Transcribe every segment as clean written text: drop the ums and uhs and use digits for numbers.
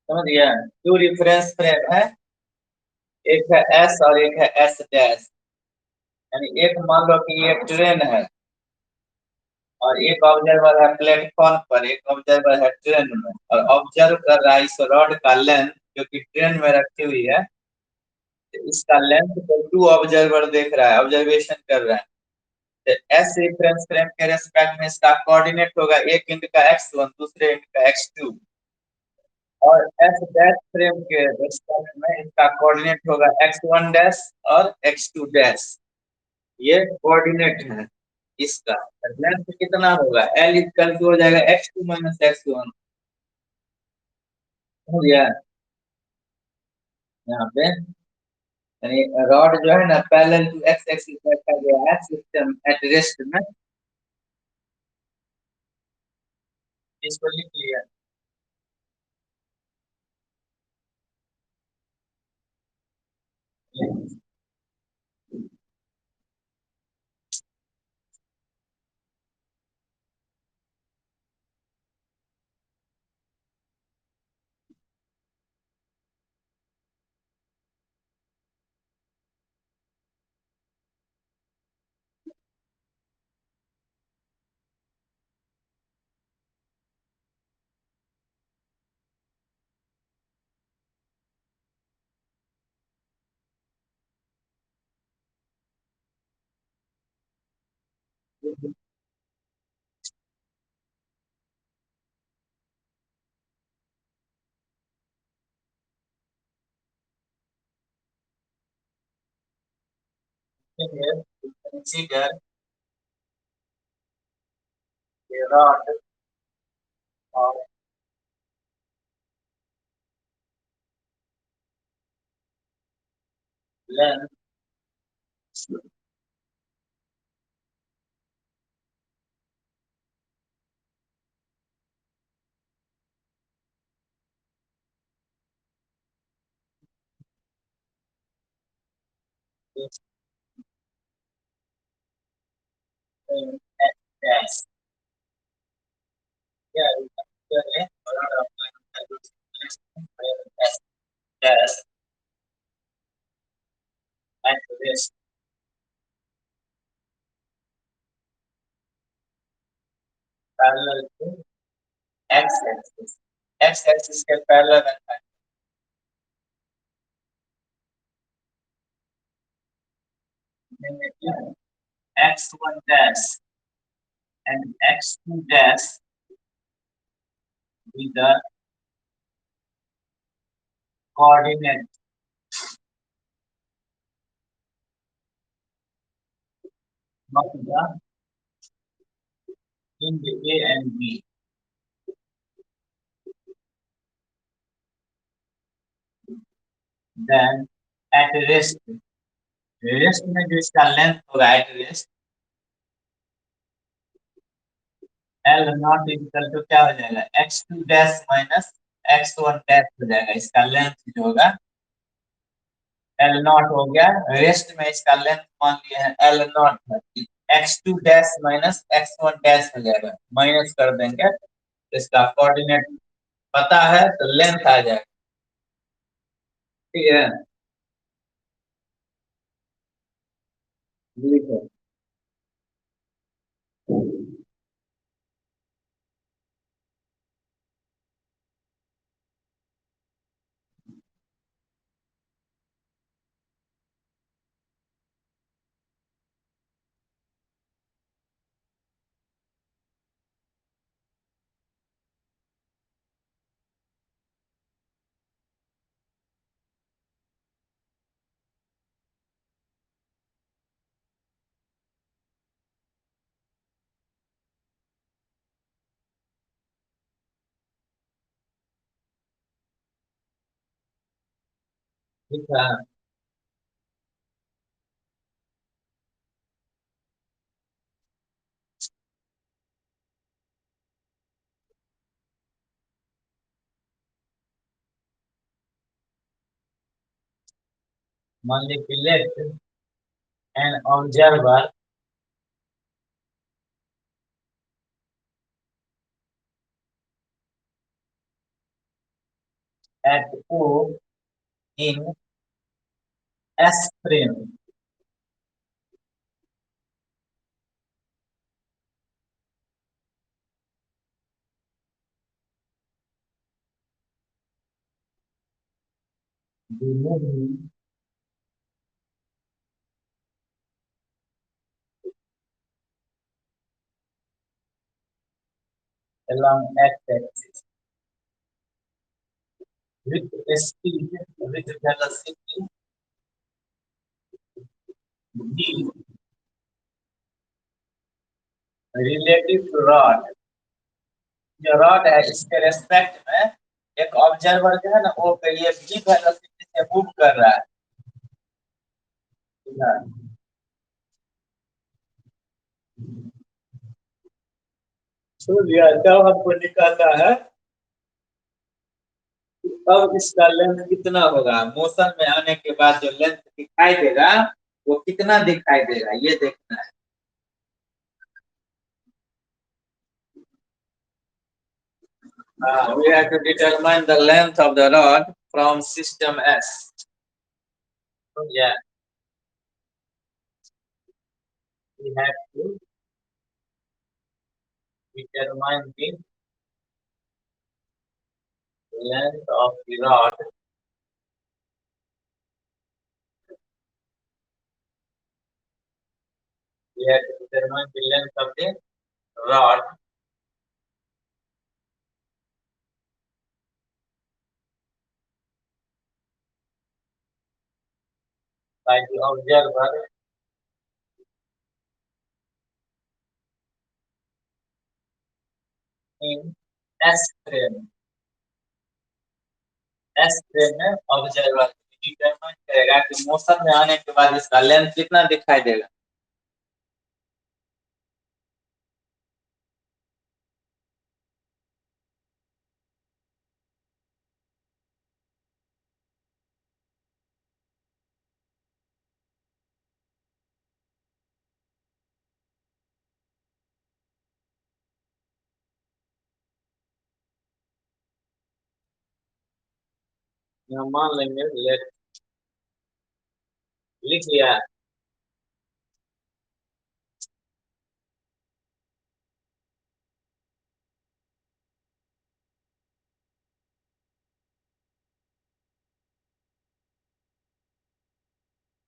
समझ गया। दो रिफरेंस फ्रेम है, एक है एस और एक है एस डैश। यानी एक मान लो कि ये ट्रेन है और एक ऑब्जर्वर है प्लेटफॉर्म पर, एक ऑब्जर्वर है ट्रेन में और ऑब्जर्व कर रहा है इस रॉड का लेंथ जो कि ट्रेन में रखी हुई है। तो इसका लेंथ को टू ऑब्जर्वर देख रहा है, ऑब्जर्वेशन कर रहा है। तो एस रिफरेंस फ्रेम के रेस्पेक्ट में इसका कोऑर्डिनेट होगा एक इंड का x1, दूसरे इंड का x2। और एस डैश फ्रेम के रेस्पेक्ट में इसका कोऑर्डिनेट होगा x1 डैश और x2 डैश। ये कोऑर्डिनेट है इसका। लेंथ कितना होगा, एल इक्वल टू हो जाएगा x2 माइनस x1। हो गया यहाँ पे। यानी रॉड जो है ना पैरेलल टू एक्स एक्सिस रखा गया है सिस्टम एट रेस्ट में। इसको लिख लिया। Consider the rod of length is dash. Yeah, you consider a rod of length as dash and this parallel to x axis। x axis के parallel है। x1 dash and x2 dash with the coordinate of the in the A and B। Then at rest, rest में जो इसका length होगा at rest, L naught equal to क्या हो जाएगा, X two dash minus X one dash हो जाएगा। इसका लेंथ जो होगा एल नॉट हो गया। रेस्ट में इसका लेंथ मान लिया है L naught, X two dash minus X one dash हो जाएगा, माइनस कर देंगे तो इसका कोऑर्डिनेट पता है तो लेंथ आ जाएगा। ठीक है, लिखो। लिखा। manipulate an observer at O in S frame. The movie along x-axis with a speed with velocity v relative to rod. जो रॉड है इसके रेस्पेक्ट में एक ऑब्जर्वर जो है ना वो ये v वेलोसिटी से मूव कर रहा है। सुन लिया जब हमको निकालना है अब इसका लेंथ कितना होगा, मोशन में आने के बाद जो लेंथ दिखाई देगा वो कितना दिखाई देगा ये देखना है। We have to determine the length of the rod from system S. So yeah, we have to determine the length of the rod by the observer in S frame. S frame में observer determine करेगा कि motion में आने के बाद इसका length कितना दिखाई देगा। यहाँ मान लेंगे लेट लिख लिया है।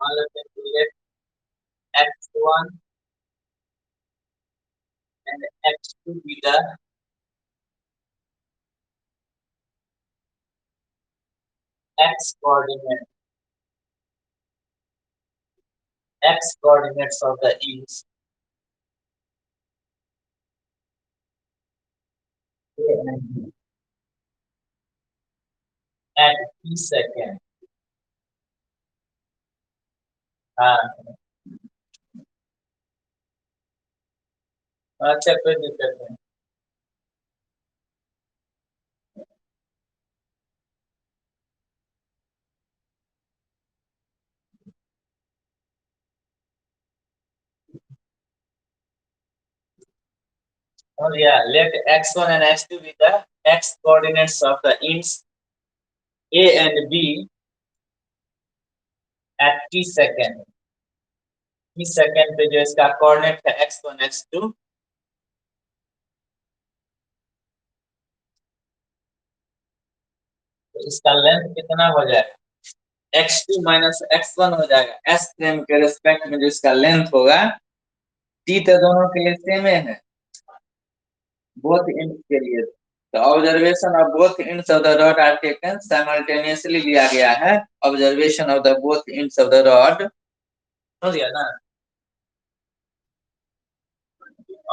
मान लेते हैं कि late x1 and x2 be the x coordinates of the inch A and B at t second। हाँ अच्छा कोई दिक्कत नहीं। Oh yeah, let x1 and x2 be the x coordinates of the ints A and B at t second। t second पे जो इसका coordinate है x1 x2 तो इसका लेंथ कितना हो जाएगा x2 माइनस x1 हो जाएगा। s फ्रेम के रिस्पेक्ट में जो इसका लेंथ होगा t तो दोनों के लिए सेम है both ends के लिए। तो observation of both ends of the rod are taken simultaneously लिया गया है। Observation of the both ends of the rod हो गया ना।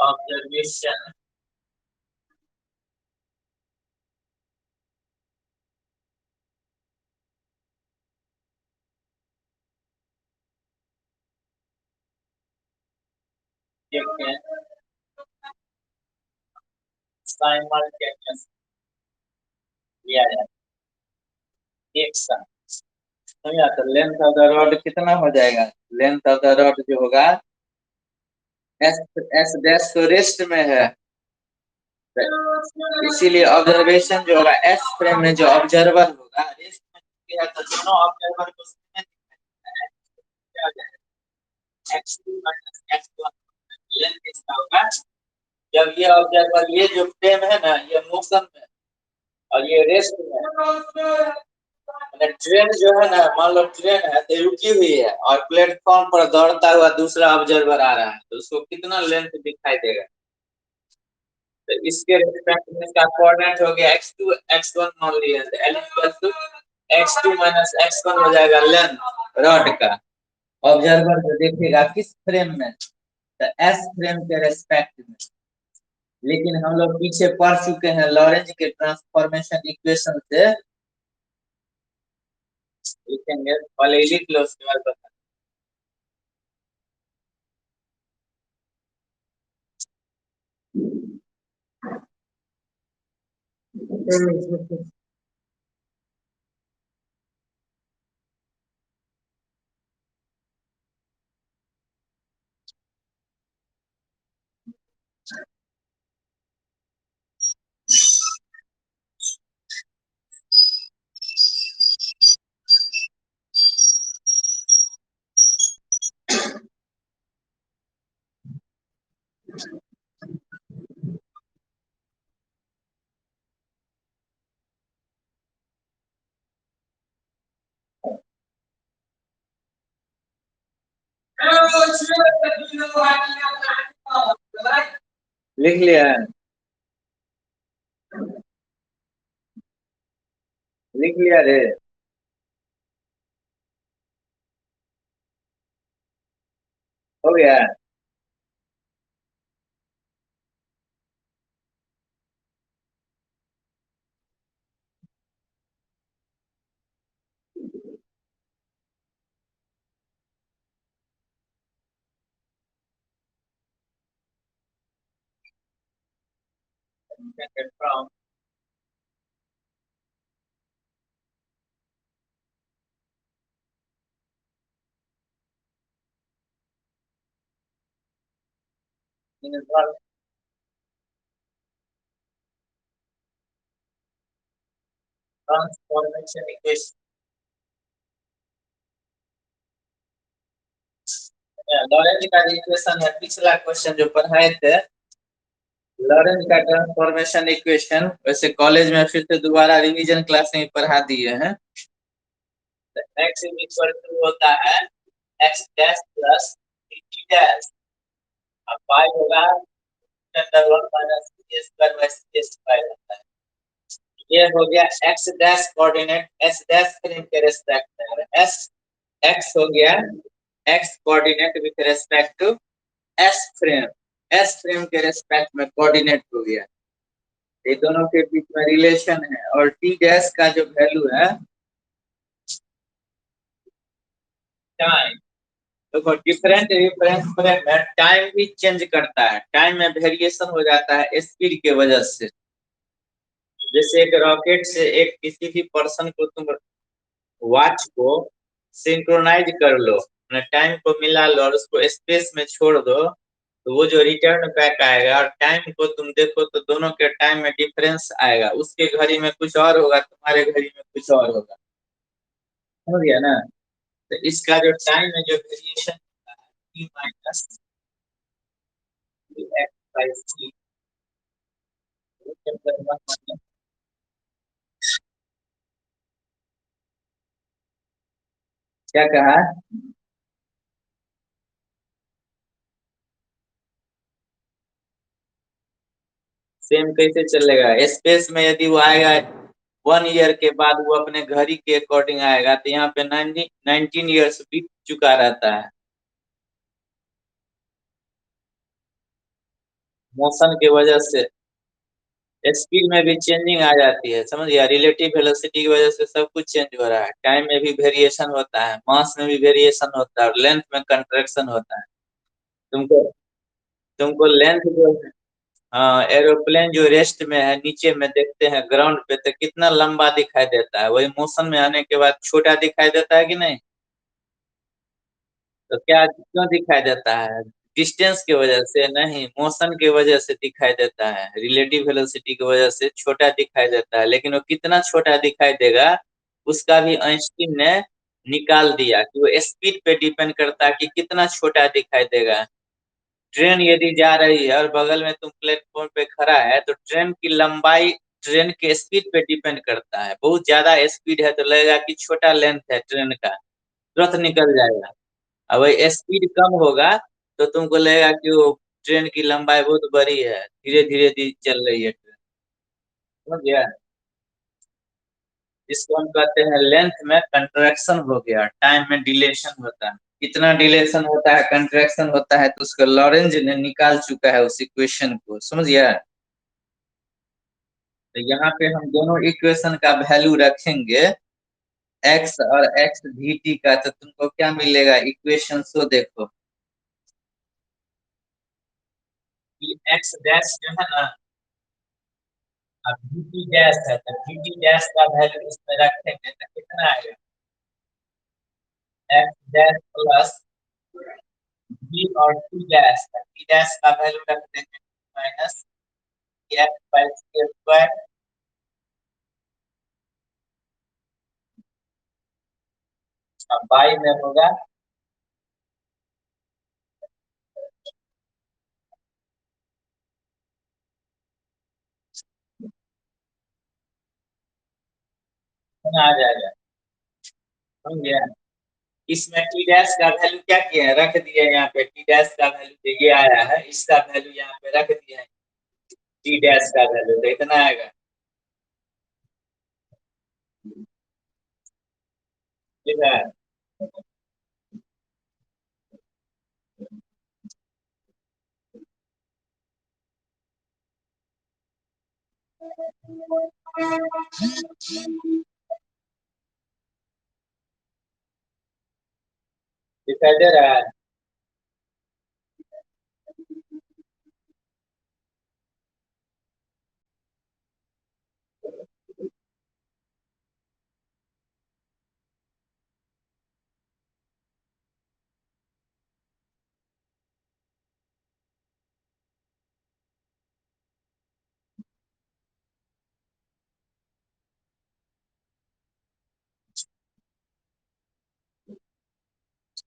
ऑब्जर्वेशन साइमल्टेनियस लिया जाए एक साथ। तो या तो लेंथ ऑफ द रॉड कितना हो जाएगा, लेंथ ऑफ द रॉड जो होगा एस एस डैश तो रेस्ट में है इसीलिए ऑब्जर्वेशन जो होगा एस फ्रेम में जो ऑब्जर्वर होगा रहा है, रेस्ट में चूंकि है तो दोनों ऑब्जर्वर को सेम दिखाई देता है। क्या हो जाएगा, x2 माइनस x1 लेंथ इसका होगा। जब ये ऑब्जर्वर, ये जो फ्रेम है ना, ये मोशन में और ये रेस्ट में है। ट्रेन जो है ना, मान लो ट्रेन है तो रुकी हुई है और प्लेटफॉर्म पर दौड़ता हुआ दूसरा ऑब्जर्वर आ रहा है, तो उसको कितना लेंथ दिखाई देगा। तो इसके रिस्पेक्ट में इसका कोऑर्डिनेट हो गया x2 x1 मान लिया, तो l equal to x2 minus x1 हो जाएगा लेंथ रॉड का। ऑब्जर्वर जो देखेगा किस फ्रेम में, तो एस फ्रेम के रेस्पेक्ट में। लेकिन हम लोग पीछे पढ़ चुके हैं लॉरेंज के ट्रांसफॉर्मेशन इक्वेशन से, लिखेंगे पहले ही लिख लो उसके बाद बता। लिख लिया है, लिख लिया रे। हो गया। from transformation equation. लॉरेंज का इक्वेशन है, पिछला क्वेश्चन जो पढ़ाए थे लॉरेंज का ट्रांसफॉर्मेशन इक्वेशन, वैसे कॉलेज में फिर से दोबारा रिवीजन क्लास में पढ़ा दिए हैं। x इक्वल टू होता है x dash plus dt dash, अब पाई होगा under 1 minus c square by c square होता है। ये हो गया x dash coordinate s dash frame के रेस्पेक्ट में, s x हो गया x coordinate with respect to s frame, s frame के रेस्पेक्ट में कोऑर्डिनेट हो गया। ये दोनों के बीच में रिलेशन है। और t डैश का जो वैल्यू है टाइम, देखो डिफरेंट रेफरेंस फ्रेम में टाइम भी चेंज करता है, टाइम में वेरिएशन हो जाता है स्पीड के वजह से। जैसे एक रॉकेट से एक किसी भी पर्सन को तुम वॉच को सिंक्रोनाइज कर लो, टाइम को मिला लो और उसको स्पेस में छोड़ दो, तो वो जो रिटर्न बैक आएगा और टाइम को तुम देखो तो दोनों के टाइम में डिफरेंस आएगा, उसके घड़ी में कुछ और होगा, तुम्हारे घड़ी में कुछ और होगा। समझ गया ना। तो इसका जो टाइम में जो वेरिएशन होता है t minus x by c, क्या कहा, सेम कैसे चलेगा स्पेस में, यदि वो आएगा 1 ईयर के बाद वो अपने घड़ी के अकॉर्डिंग आएगा, तो यहाँ पे 19 ईयर्स बीत चुका रहता है। मोशन की वजह से स्पीड में भी चेंजिंग आ जाती है, समझ गया, रिलेटिव वेलोसिटी की वजह से सब कुछ चेंज हो रहा है, टाइम में भी वेरिएशन होता है, मास में भी वेरिएशन होता है और लेंथ में कंट्रैक्शन होता है। तुमको तुमको लेंथ जो है, हाँ एरोप्लेन जो रेस्ट में है, नीचे में देखते हैं ग्राउंड पे तो कितना लंबा दिखाई देता है, वही मोशन में आने के बाद छोटा दिखाई देता है कि नहीं। तो क्या क्यों दिखाई देता है, डिस्टेंस की वजह से नहीं, मोशन की वजह से दिखाई देता है, रिलेटिव वेलोसिटी की वजह से छोटा दिखाई देता है। लेकिन वो कितना छोटा दिखाई देगा, उसका भी आइंस्टीन ने निकाल दिया कि वो स्पीड पे डिपेंड करता है कि कितना छोटा दिखाई देगा। ट्रेन यदि जा रही है और बगल में तुम प्लेटफॉर्म पे खड़ा है तो ट्रेन की लंबाई ट्रेन के स्पीड पे डिपेंड करता है। बहुत ज्यादा स्पीड है तो लगेगा कि छोटा लेंथ है ट्रेन का, तुरंत निकल जाएगा। और वही स्पीड कम होगा तो तुमको लगेगा कि वो ट्रेन की लंबाई बहुत बड़ी है, धीरे धीरे चल रही है ट्रेन। समझ गया? इसको हम कहते हैं लेंथ में कंट्रैक्शन हो गया, टाइम में डिलेशन होता है। कितना डिलेशन होता है, कंट्रैक्शन होता है, तो उसको लॉरेंज ने निकाल चुका है उस इक्वेशन को। समझ गया? तो यहाँ पे हम दोनों इक्वेशन का वैल्यू रखेंगे, एक्स और एक्स वी टी का, तो तुमको क्या मिलेगा? इक्वेशन सो देखो कि एक्स डैश जो है ना, अब वी टी डैश है तो वी टी डैश का वैल्यू इसमें रखेंगे तो कितना आएगा? एक्स डैश प्लस वी और टी डैश, टी डैश का वैल्यू रख देंगे minus X by C square. अब बाई में होगा कितना आ जाएगा? समझ गया? इसमें टी डैश का वैल्यू क्या किया है, रख दिया है यहाँ पे। टी डैश का वैल्यू ये आया है, इसका वैल्यू यहाँ पे रख दिया है। टी डैश का वैल्यू तो इतना आएगा। ठीक है? दिखाई दे रहा है?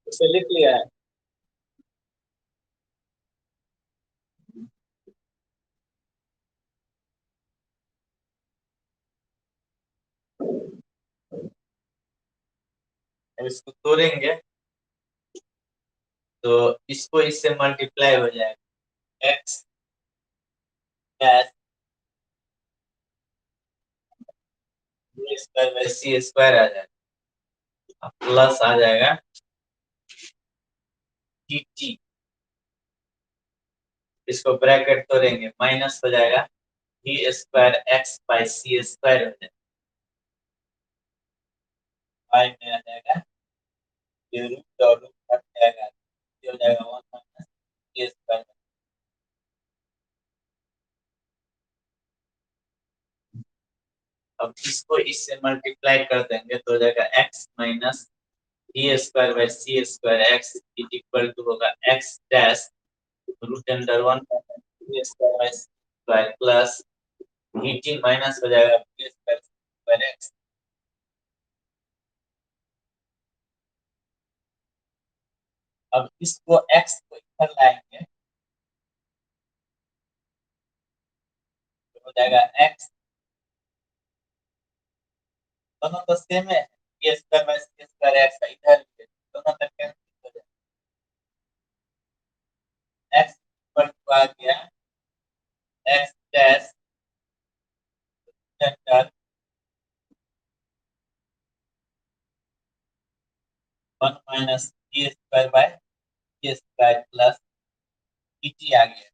उसे लिख लिया है? अब इसको तोड़ेंगे तो इसको इससे मल्टीप्लाई हो जाएगा। X dash square by C square आ जाएगा, प्लस आ जाएगा टी टी। इसको ब्रैकेट तोड़ेंगे, माइनस हो जाएगा V square X by C square हो जाएगा। बाई में आ जाएगा ये रूट और रूट कट जाएगा, ये हो जाएगा वन माइनस सी स्क्वायर। अब इसको इससे मल्टीप्लाई कर देंगे तो हो जाएगा X minus V square by C square X equal to होगा X dash root under one V square by C square plus V T minus हो जाएगा वी स्क्वायर स्क्वायर एक्स। अब इसको एक्स को इधर लाएंगे तो हो जाएगा एक्स, दोनों तो सेम है, V square by C square X इधर भी है, दोनों तक कैंसिल हो जाएगा। एक्स इक्वल टू आ गया X dash under one minus V square by C square plus V T आ गया।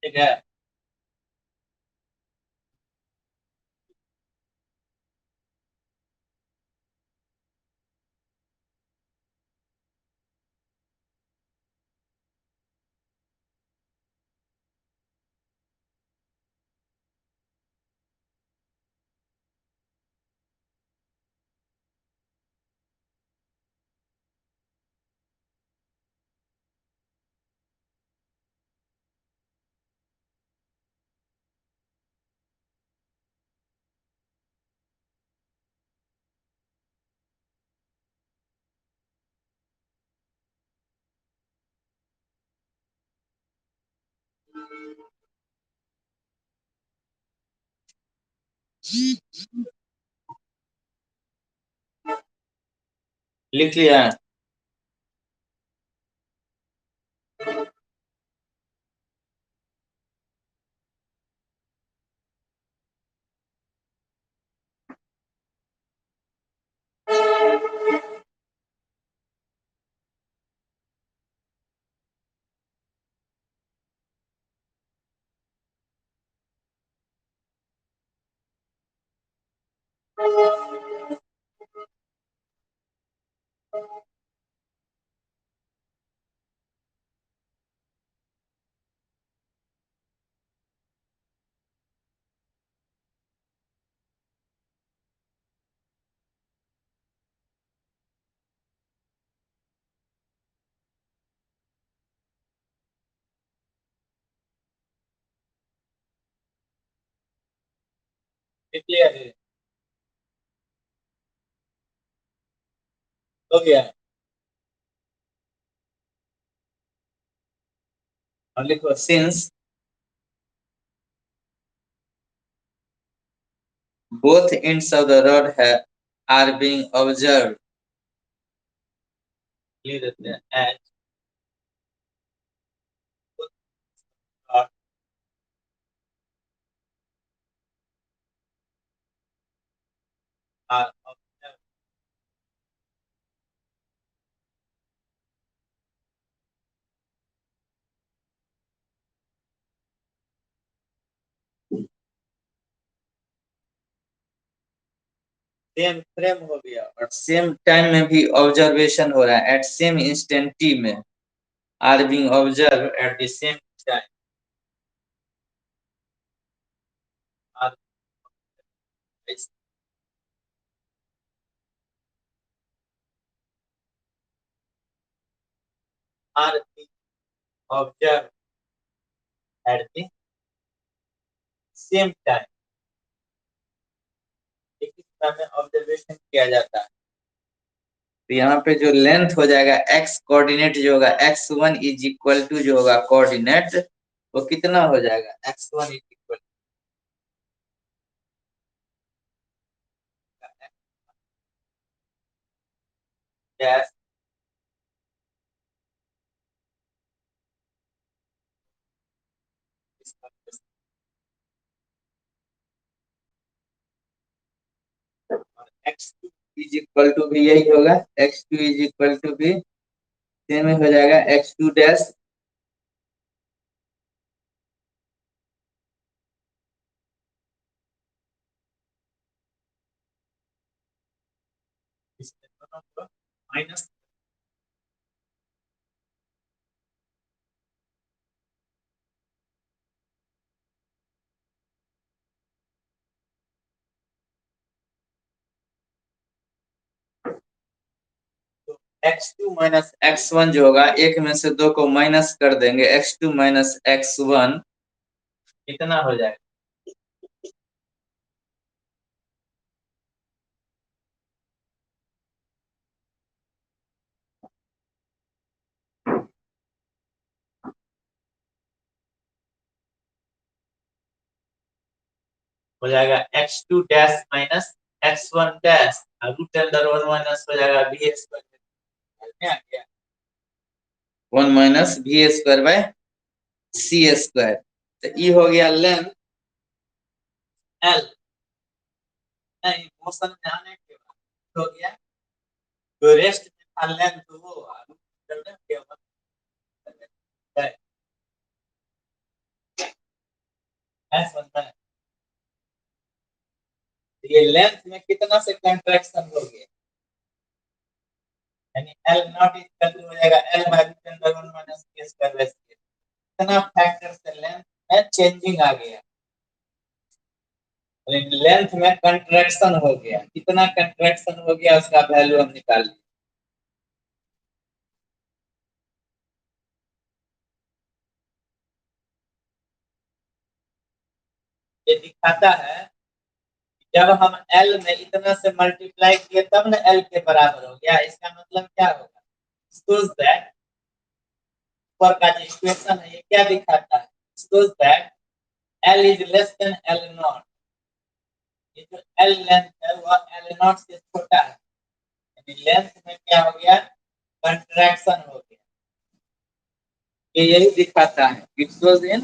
ठीक है? लिख लिया। लिख लिया जी। हो गया। और लिखो since both ends of the rod are being observed, लिख देते हैं as both rod are observed। Same frame हो गया और सेम टाइम में भी ऑब्जर्वेशन हो रहा है, एट सेम इंस्टेंट टी में are being observe at the same time are are being observe at the same time. एक ही समय में ऑब्जर्वेशन किया जाता है। तो यहाँ पे जो लेंथ हो जाएगा एक्स कोऑर्डिनेट जो होगा x1 इज इक्वल टू जो होगा कोऑर्डिनेट वो कितना हो जाएगा x1 is equal dash x2 is equal to भी यही होगा, x2 इज इक्वल टू भी सेम हो जाएगा x2 dash minus x2 minus x1 जो होगा एक में से दो को माइनस कर देंगे x2 माइनस x1 कितना हो जाएगा हो जाएगा x2 dash minus x1 dash root under 1 minus हो जाएगा b स्क्वायर आ गया 1 minus b square by C square. तो ये हो गया लेंथ l नहीं मोशन में आने के बाद हो गया जो रेस्ट में था लेंथ वो रूट अंडर के s बनता है। ये लेंथ में कितना से कंट्रैक्शन हो गया यानी L नॉट इक्वल टू हो जाएगा L by root under 1 minus b square by c। कितना फैक्टर से लेंथ में चेंजिंग आ गया, लेंथ में कंट्रैक्शन हो गया, कितना कंट्रैक्शन हो गया उसका वैल्यू हम निकाल लें। ये दिखाता है जब हम L में इतना से मल्टीप्लाई किए तब ना L के बराबर हो गया, इसका मतलब क्या होगा ऊपर का जो इक्वेशन है ये क्या दिखाता है shows that L is less than L naught. ये जो L लेंथ है वो L naught से छोटा है, यानी लेंथ में क्या हो गया, कंट्रैक्शन हो गया। ये यही दिखाता है, it shows in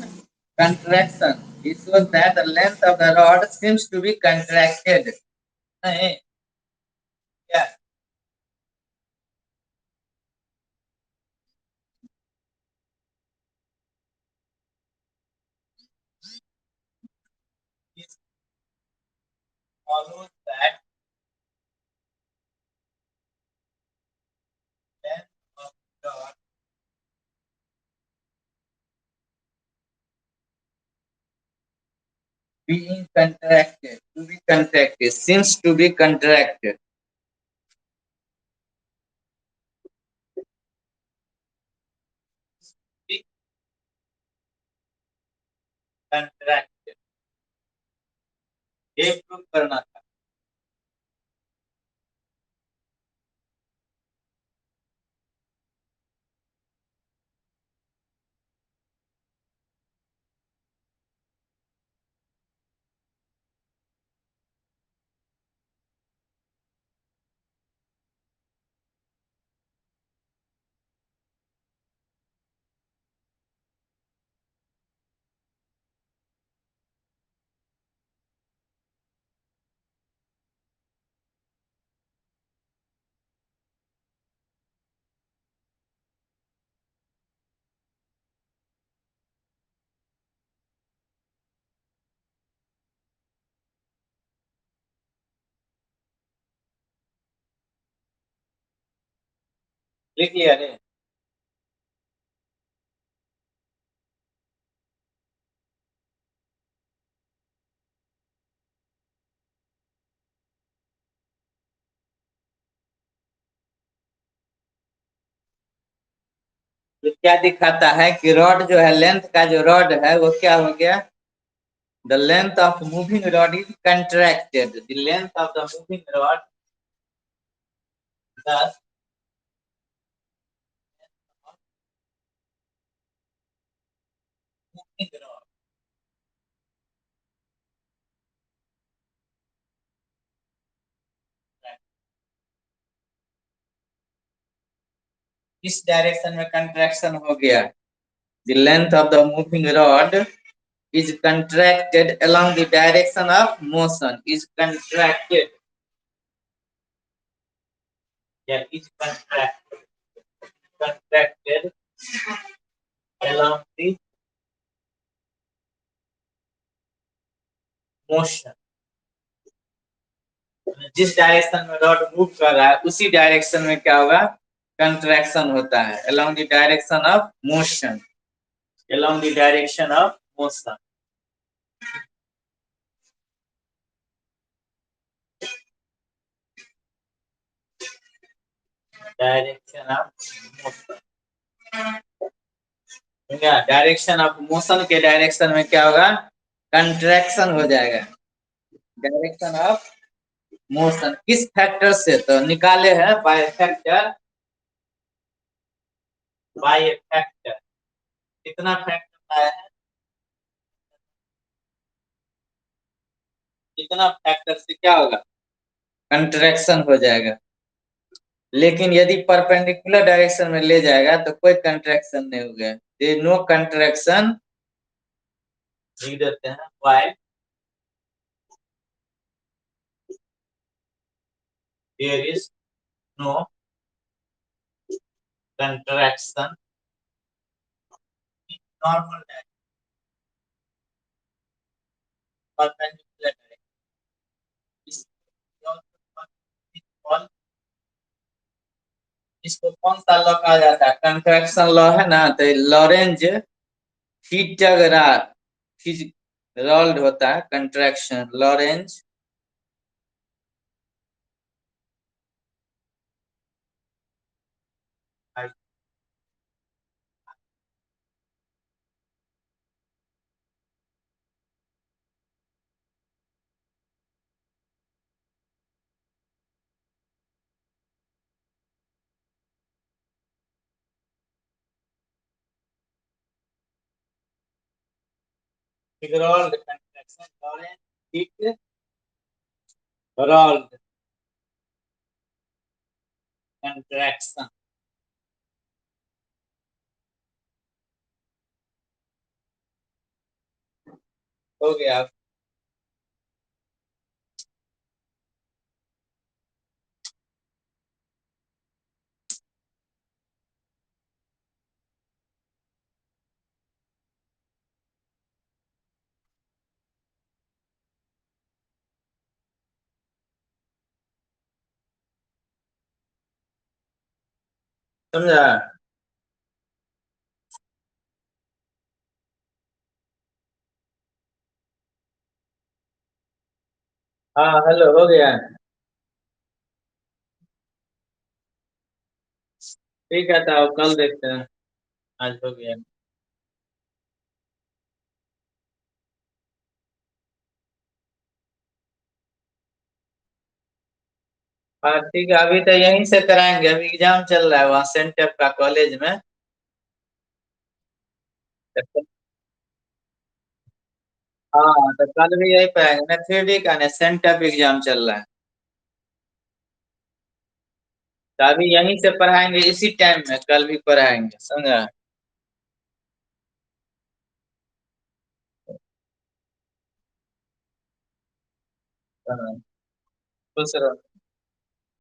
contraction, it shows that the length of the rod seems to be contracted. नहीं क्या, this follows that length of the rod being contracted, to be contracted, seems to be contracted. Be contracted, ये prove करना था। लिख लिया रे, तो क्या दिखाता है कि रॉड जो है, लेंथ का जो रॉड है वो क्या हो गया, the length of moving rod is contracted, the length of the moving rod, thus moving rod, इस डायरेक्शन में कंट्रैक्शन हो गया, the length of the moving rod is contracted along the direction of motion, is contracted, yeah, is contracted along the motion, जिस direction में rod move कर रहा है उसी डायरेक्शन में क्या होगा, कंट्रैक्शन होता है, along the direction of motion, along the direction of motion, direction of motion, क्या डायरेक्शन ऑफ मोशन के डायरेक्शन में क्या होगा, कंट्रैक्शन हो जाएगा, डायरेक्शन ऑफ मोशन, किस फैक्टर से, तो निकाले हैं बाय फैक्टर, बाय फैक्टर, कितना फैक्टर आया है, इतना फैक्टर से क्या होगा, कंट्रैक्शन हो जाएगा, लेकिन यदि परपेंडिकुलर डायरेक्शन में ले जाएगा तो कोई कंट्रैक्शन नहीं होगा, ये नो कंट्रैक्शन, लिख देते हैं while there is no contraction in normal perpendicular direction, इसको कौन सा लॉ कहा जाता है, कंट्रैक्शन लॉ है ना, तो लॉरेंज फिट्जगेराल्ड होता है contraction, Lorentz Fitzgerald contraction Lorentz Fitzgerald contraction. हो गया। समझा? हाँ हेलो, हो गया। ठीक है, तो कल देखते हैं। आज हो गया। हाँ ठीक है, अभी तो यहीं से कराएंगे, अभी एग्जाम चल रहा है वहाँ सेंटेप का कॉलेज में। हाँ तो कल भी यही पढ़ाएंगे ना, 3D का ना सेंटेप एग्जाम चल रहा है। तो अभी यहीं से पढ़ाएंगे, इसी टाइम में कल भी पढ़ाएंगे, समझा? हाँ, खुश रहो।